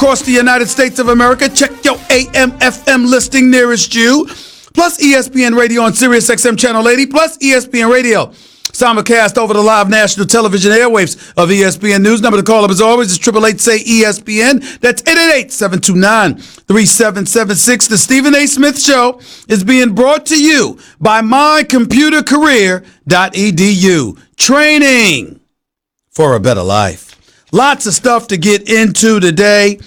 across the United States of America. Check your AM, FM listing nearest you. Plus ESPN Radio on Sirius XM Channel 80. Plus ESPN Radio. Simulcast over the live national television airwaves of ESPN News. Number to call up as always is 888-SAY-ESPN. That's 888-729-3776. The Stephen A. Smith Show is being brought to you by mycomputercareer.edu. Training for a better life. Lots of stuff to get into today.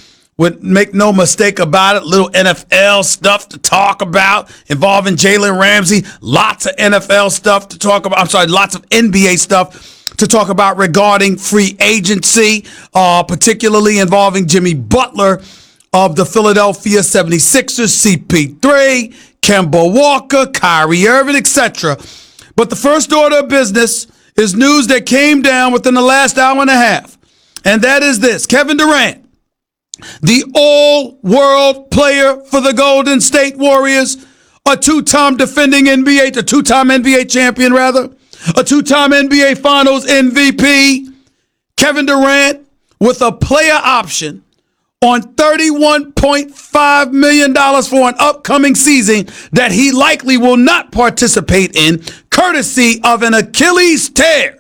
Make no mistake about it, little NFL stuff to talk about involving Jalen Ramsey. Lots of NFL stuff to talk about. I'm sorry, lots of NBA stuff to talk about regarding free agency, particularly involving Jimmy Butler of the Philadelphia 76ers, CP3, Kemba Walker, Kyrie Irving, etc. But the first order of business is news that came down within the last hour and a half, and that is this. Kevin Durant, the all-world player for the Golden State Warriors, a two-time NBA champion, a two-time NBA Finals MVP, Kevin Durant, with a player option on $31.5 million for an upcoming season that he likely will not participate in, courtesy of an Achilles tear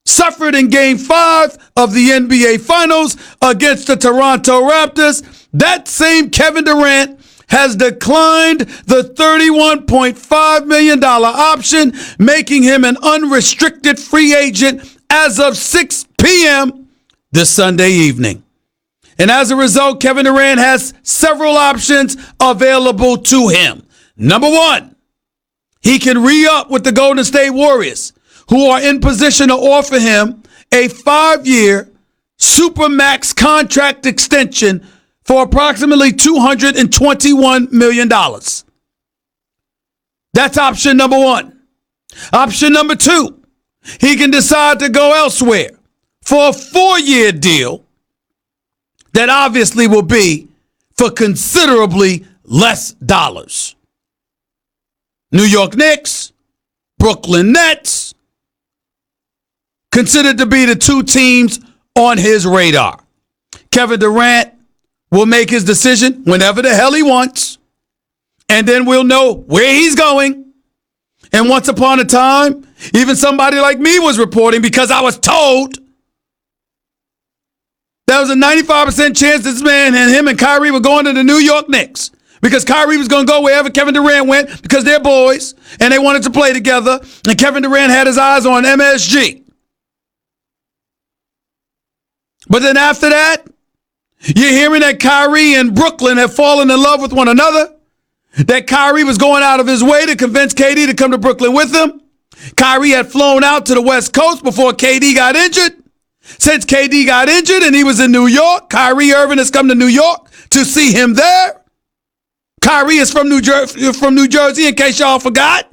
suffered in Game 5 of the NBA Finals against the Toronto Raptors. That same Kevin Durant has declined the $31.5 million option, making him an unrestricted free agent as of 6 p.m. this Sunday evening. And as a result, Kevin Durant has several options available to him. Number one, he can re-up with the Golden State Warriors, who are in position to offer him a 5-year Supermax contract extension for approximately $221 million. That's option number one. Option number two, he can decide to go elsewhere for a 4-year deal that obviously will be for considerably less dollars. New York Knicks, Brooklyn Nets, considered to be the two teams on his radar. Kevin Durant will make his decision whenever the hell he wants, and then we'll know where he's going. And once upon a time, even somebody like me was reporting, because I was told there was a 95% chance this man and him and Kyrie were going to the New York Knicks, because Kyrie was going to go wherever Kevin Durant went because they're boys and they wanted to play together, and Kevin Durant had his eyes on MSG. But then after that, you're hearing that Kyrie and Brooklyn have fallen in love with one another, that Kyrie was going out of his way to convince KD to come to Brooklyn with him. Kyrie had flown out to the West Coast before KD got injured. Since KD got injured and he was in New York, Kyrie Irving has come to New York to see him there. Kyrie is from New Jersey, in case y'all forgot.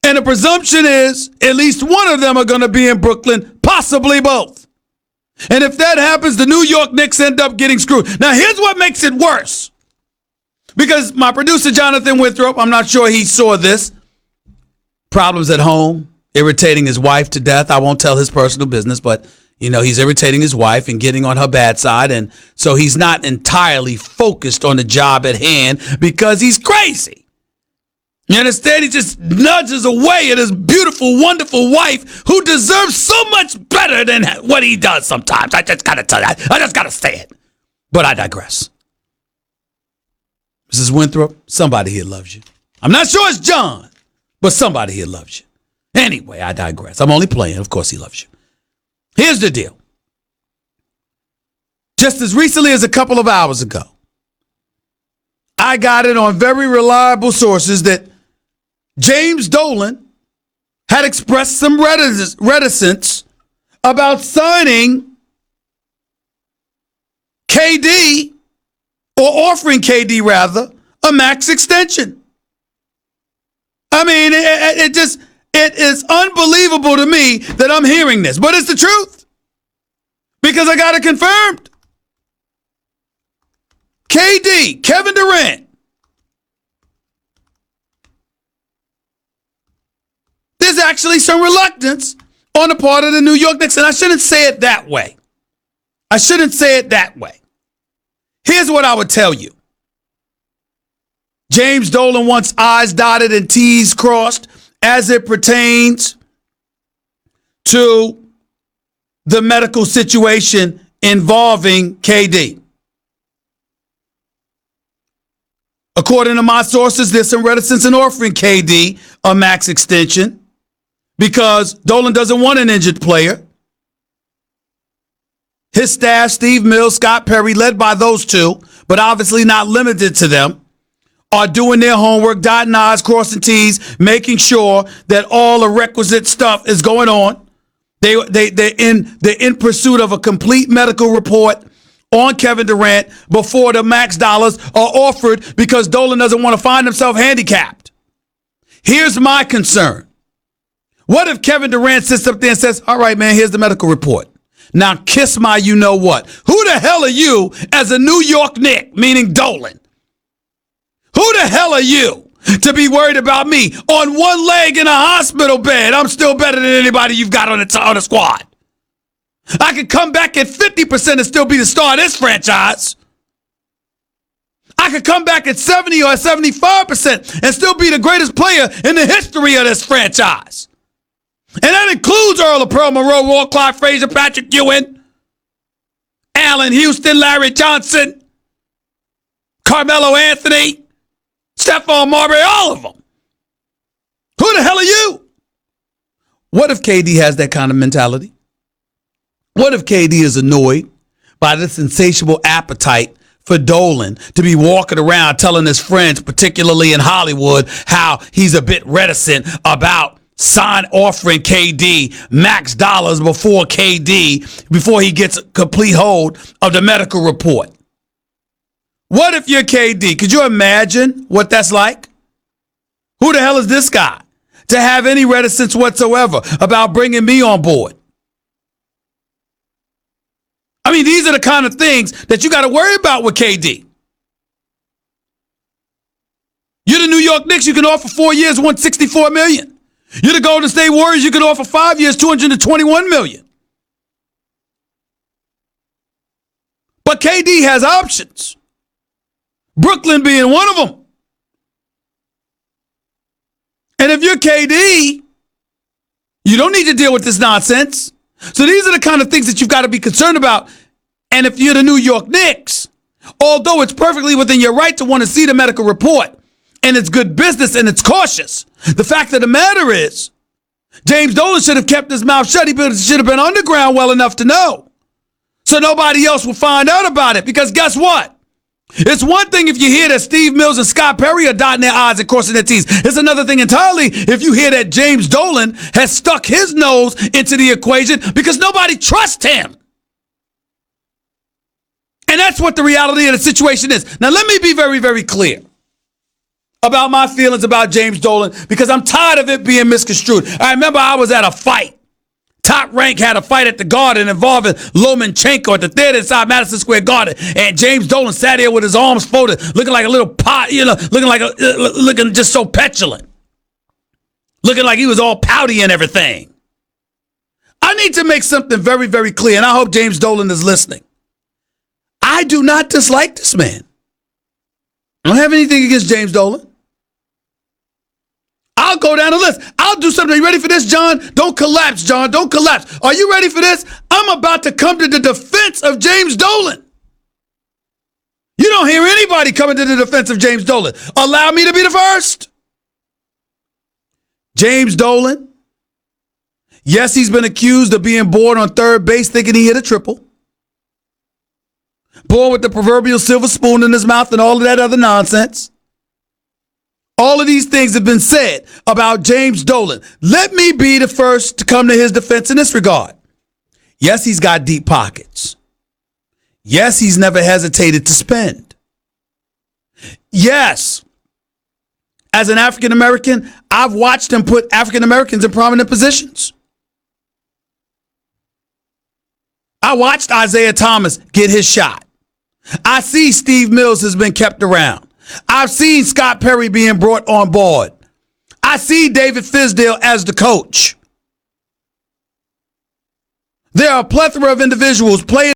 And the presumption is at least one of them are going to be in Brooklyn, possibly both. And if that happens, the New York Knicks end up getting screwed. Now, here's what makes it worse. Because my producer, Jonathan Winthrop, I'm not sure he saw this. Problems at home, irritating his wife to death. I won't tell his personal business, but, he's irritating his wife and getting on her bad side. And so he's not entirely focused on the job at hand because he's crazy. You understand? He just nudges away at his beautiful, wonderful wife, who deserves so much better than what he does sometimes. I just got to tell you. I just got to say it. But I digress. Mrs. Winthrop, somebody here loves you. I'm not sure it's John, but somebody here loves you. Anyway, I digress. I'm only playing. Of course he loves you. Here's the deal. Just as recently as a couple of hours ago, I got it on very reliable sources that James Dolan had expressed some reticence about signing KD, or offering KD rather, a max extension. I mean, it is unbelievable to me that I'm hearing this, but it's the truth because I got it confirmed. KD, Kevin Durant, there's actually some reluctance on the part of the New York Knicks, and I shouldn't say it that way. I shouldn't say it that way. Here's what I would tell you. James Dolan wants I's dotted and T's crossed as it pertains to the medical situation involving KD. According to my sources, there's some reticence in offering KD a max extension because Dolan doesn't want an injured player. His staff, Steve Mills, Scott Perry, led by those two, but obviously not limited to them, are doing their homework, dotting I's, crossing T's, making sure that all the requisite stuff is going on. They're in pursuit of a complete medical report on Kevin Durant before the max dollars are offered because Dolan doesn't want to find himself handicapped. Here's my concern. What if Kevin Durant sits up there and says, all right, man, here's the medical report. Now kiss my you-know-what. Who the hell are you as a New York Knick, meaning Dolan? Who the hell are you to be worried about me on one leg in a hospital bed? I'm still better than anybody you've got on the squad. I could come back at 50% and still be the star of this franchise. I could come back at 70 or 75% and still be the greatest player in the history of this franchise. And that includes Earl of Pearl, Monroe, Walt, Clyde Frazier, Patrick Ewing, Allen Houston, Larry Johnson, Carmelo Anthony, Stephon Marbury, all of them. Who the hell are you? What if KD has that kind of mentality? What if KD is annoyed by this insatiable appetite for Dolan to be walking around telling his friends, particularly in Hollywood, how he's a bit reticent about offering KD max dollars before he gets a complete hold of the medical report? What if you're KD? Could you imagine what that's like? Who the hell is this guy to have any reticence whatsoever about bringing me on board? I mean, these are the kind of things that you got to worry about with KD. You're the New York Knicks. You can offer 4 years, $164 million. You're the Golden State Warriors. You can offer 5 years, $221 million. But KD has options. Brooklyn being one of them. And if you're KD, you don't need to deal with this nonsense. So these are the kind of things that you've got to be concerned about. And if you're the New York Knicks, although it's perfectly within your right to want to see the medical report, and it's good business and it's cautious, the fact of the matter is, James Dolan should have kept his mouth shut. He should have been underground well enough to know. So nobody else will find out about it. Because guess what? It's one thing if you hear that Steve Mills and Scott Perry are dotting their I's and crossing their T's. It's another thing entirely if you hear that James Dolan has stuck his nose into the equation because nobody trusts him. And that's what the reality of the situation is. Now, let me be very, very clear about my feelings about James Dolan because I'm tired of it being misconstrued. I remember I was at a fight. Top Rank had a fight at the Garden involving Lomachenko at the theater inside Madison Square Garden, and James Dolan sat there with his arms folded, looking like a little pot, looking just so petulant, looking like he was all pouty and everything. I need to make something very, very clear, and I hope James Dolan is listening. I do not dislike this man. I don't have anything against James Dolan. I'll go down the list. I'll do something. Are you ready for this, John? Don't collapse, John. Don't collapse. Are you ready for this? I'm about to come to the defense of James Dolan. You don't hear anybody coming to the defense of James Dolan. Allow me to be the first. James Dolan. Yes, he's been accused of being bored on third base thinking he hit a triple. Born with the proverbial silver spoon in his mouth and all of that other nonsense. All of these things have been said about James Dolan. Let me be the first to come to his defense in this regard. Yes, he's got deep pockets. Yes, he's never hesitated to spend. Yes, as an African American, I've watched him put African Americans in prominent positions. I watched Isaiah Thomas get his shot. I see Steve Mills has been kept around. I've seen Scott Perry being brought on board. I see David Fizdale as the coach. There are a plethora of individuals playing